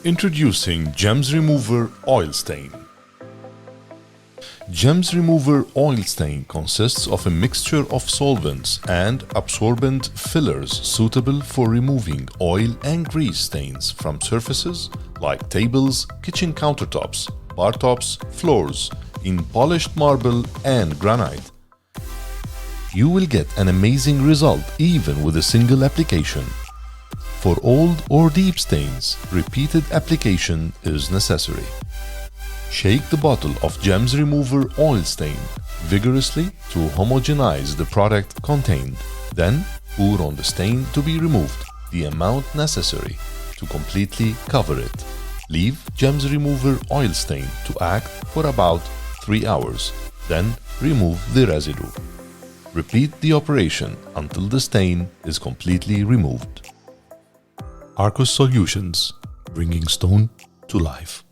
Introducing GemsRemover Oil Stain. GemsRemover Oil Stain consists of a mixture of solvents and absorbent fillers suitable for removing oil and grease stains from surfaces like tables, kitchen countertops, bar tops, floors, in polished marble and granite. You will get an amazing result even with a single application. For old or deep stains, repeated application is necessary. Shake the bottle of GemsRemover Oil Stain vigorously to homogenize the product contained. Then pour on the stain to be removed the amount necessary to completely cover it. Leave GemsRemover Oil Stain to act for about 3 hours. Then remove the residue. Repeat the operation until the stain is completely removed. Arcos Solutions, bringing stone to life.